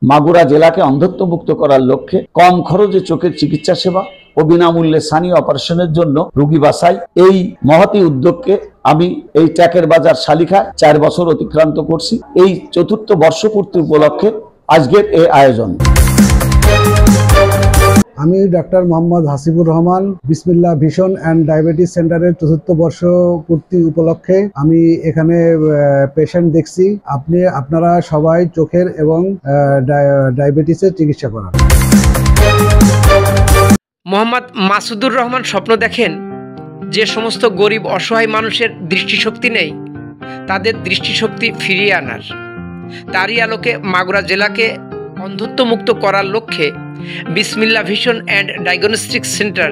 মাগুরা জেলাকে অন্ধত্ব মুক্ত করার লক্ষ্যে কম খরচে চোখের চিকিৎসা সেবা ও বিনামূল্যে স্থানীয় অপারেশনের জন্য রোগী বাছাই, এই মহতী উদ্যোগকে আমি এই ট্যাকের বাজার শালিখায় 4 বছর অতিক্রান্ত করছি। এই চতুর্থ বর্ষপূর্তি উপলক্ষে আজকের এই আয়োজন। আমি ডাক্তার মোহাম্মদ হাসিবুর রহমান, বিসমিল্লাহ ভিশন অ্যান্ড ডায়াবেটিস সেন্টারের চতুর্থ বর্ষপূর্তি উপলক্ষে আমি এখানে পেশেন্ট দেখছি। আপনারা সবাই চোখের এবং ডায়াবেটিসের চিকিৎসা করান। মোহাম্মদ মাসুদুর রহমান স্বপ্ন দেখেন যে সমস্ত গরিব অসহায় মানুষের দৃষ্টিশক্তি নেই তাদের দৃষ্টিশক্তি ফিরিয়ে আনার। তারই আলোকে মাগুরা জেলাকে অন্ধত্ব মুক্ত করার লক্ষ্যে বিসমিল্লাহ vision and diagnostic centre,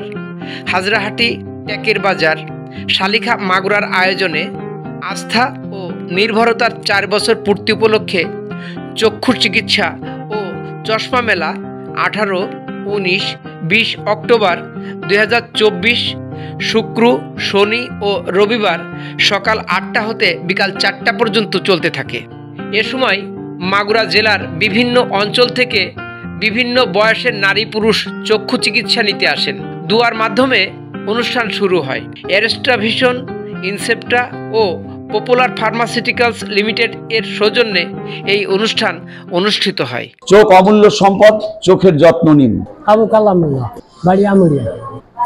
Hazrahati, ট্যাকের বাজার, শালিখা, মাগুরার আয়োজনে আস্থা ও নির্ভরতার 4 বছর পূর্তি উপলক্ষে চক্ষু চিকিৎসা ও চশমা মেলা 18, 19, 20 অক্টোবর 2024 শুক্র, শনি ও রবিবার সকাল 8টা হতে বিকাল 4টা পর্যন্ত চলতে থাকে। এ সময় মাগুরা জেলার বিভিন্ন অঞ্চল থেকে বিভিন্ন বয়সের নারী পুরুষ চক্ষু চিকিৎসা নিতে আসেন। দুয়ার মাধ্যমে অনুষ্ঠান শুরু হয়। এরেস্ট্রা ভিশন, ইনসেপ্টা ও পপুলার ফার্মাসিউটিক্যালস লিমিটেড এর সৌজন্যে এই অনুষ্ঠান অনুষ্ঠিত হয়। চোখ অমূল্য সম্পদ, চোখের যত্ন নিন। আবু কালামুল্লাহ, বাড়ি আমরিয়া,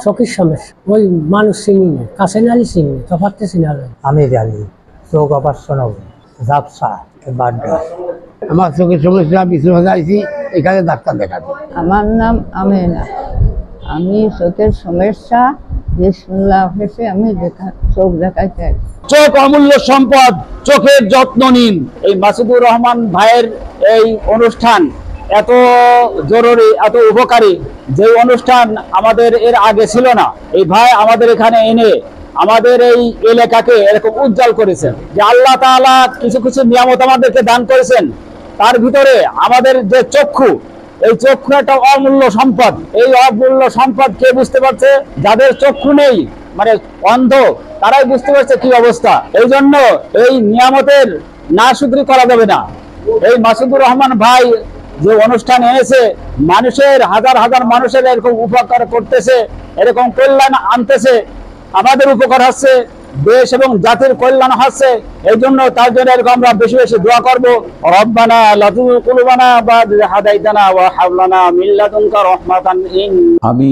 চোখের সমস্যা, ওই মানুষ চিনি না, কাছে নালি চিনি না, তফাতে চিনা যায়। আমি জানি চোখ অপারেশন হবে, ঝাপসা, বাড্ডা। আমার চোখের সমস্যা, বিষ্ণুবাজার আইছি, এখানে ডাক্তার দেখাবো। আমার নাম আমেনা, আমি চোখের সমস্যা, বিসমিল্লাহ অফিসে আমি চোখ দেখাইতে। চোখ অমূল্য সম্পদ, চোখের যত্ন নিন। এই মাসুদুর রহমান ভাইয়ের এই অনুষ্ঠান এত জরুরি, এত উপকারী, যে অনুষ্ঠান আমাদের এর আগে ছিল না। এই ভাই আমাদের এখানে এনে আমাদের এই এলাকাকে এরকম উজ্জ্বল করেছেন যে আল্লাহ তাআলা কিছু কিছু নিয়ামত আমাদেরকে দান করেছেন। তার ভিতরে আমাদের যে চক্ষু, এই চক্ষু একটা অমূল্য সম্পদ। এই অমূল্য সম্পদ কে বুঝতে পারছে? যাদের চক্ষু নেই, মানে অন্ধ, তারাই বুঝতে পারছে কি অবস্থা। এই জন্য এই নিয়ামতের না শুকরি করা যাবে না। এই মাসুদুর রহমান ভাই যে অনুষ্ঠান এনেছে, মানুষের হাজার হাজার মানুষের এরকম উপকার করতেছে, এরকম কল্যাণ আনতেছে, আমাদের উপকার হচ্ছে, দেশ এবং জাতির কল্যাণ হচ্ছে। এই জন্য তার জন্য এরকম আমরা বেশি বেশি দোয়া করবো। রব্বানা লা তুযিগ কুলুবানা বা'দা ইয হাদাইতানা ওয়া হাব লানা মিন লাদুনকা রাহমাতান। আমি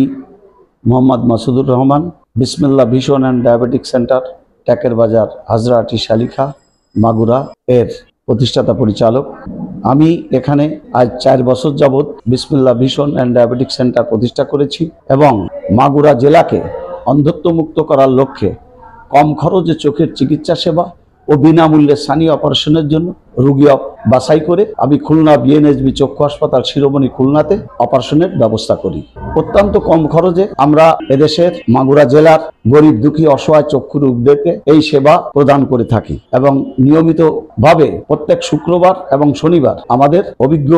মোহাম্মদ মাসুদুর রহমান, বিসমিল্লাহ ভিশন অ্যান্ড ডায়াবেটিক সেন্টার, ট্যাকের বাজার, হাজরাহাটি, শালিখা, মাগুরা এর প্রতিষ্ঠাতা পরিচালক। আমি এখানে আজ 4 বছর যাবৎ বিসমিল্লাহ ভিশন অ্যান্ড ডায়াবেটিক সেন্টার প্রতিষ্ঠা করেছি এবং মাগুরা জেলাকে অন্ধত্ব মুক্ত করার লক্ষ্যে কম খরচে চোখের চিকিৎসা সেবা ও বিনামূল্যে স্থানীয় অপারেশনের জন্য রোগী বাছাই করে আমি খুলনা বিএনএসবি চক্ষু হাসপাতাল শিরোমণি খুলনাতে অপারেশনের ব্যবস্থা করি। অত্যন্ত কম খরচে আমরা এদেশের মাগুরা জেলার গরিব দুঃখী অসহায় চক্ষু রোগীদেরকে এই সেবা প্রদান করে থাকি এবং নিয়মিতভাবে প্রত্যেক শুক্রবার এবং শনিবার আমাদের অভিজ্ঞ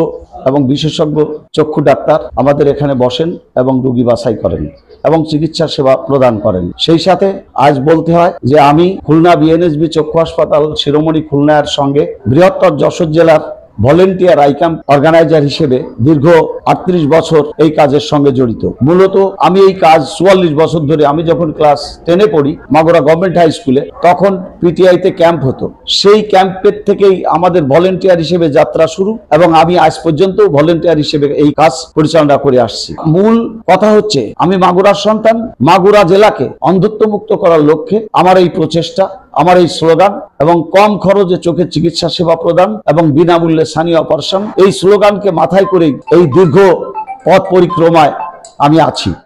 এবং বিশেষজ্ঞ চক্ষু ডাক্তার আমাদের এখানে বসেন এবং রোগী বাছাই করেন এবং চিকিৎসা সেবা প্রদান করেন। সেই সাথে আজ বলতে হয় যে আমি খুলনা বিএনএসবি চক্ষু হাসপাতাল শিরোমণি খুলনার সঙ্গে বৃহত্তর যশোর জেলার ভলেন্টিয়ার আই ক্যাম্প অর্গানাইজার হিসেবে দীর্ঘ 38 বছর এই কাজের সঙ্গে জড়িত। মূলত আমি এই কাজ 44 বছর ধরে, আমি যখন ক্লাস 10-এ পড়ি মাগুরা গভর্নমেন্ট হাই স্কুলে, তখন পিটিআইতে ক্যাম্প হতো। সেই ক্যাম্পের থেকেই আমাদের ভলেন্টিয়ার হিসেবে যাত্রা শুরু এবং আমি আজ পর্যন্ত ভলেন্টিয়ার হিসেবে এই কাজ পরিচালনা করে আসছি। মূল কথা হচ্ছে আমি মাগুরার সন্তান। মাগুরা জেলাকে অন্ধত্ব মুক্ত করার লক্ষ্যে আমার এই প্রচেষ্টা, আমার এই স্লোগান এবং কম খরচে চোখের চিকিৎসা সেবা প্রদান এবং বিনামূল্যে স্থানীয় অপারেশন, এই স্লোগানকে মাথায় করেই এই দীর্ঘ পথ পরিক্রমায় আমি আছি।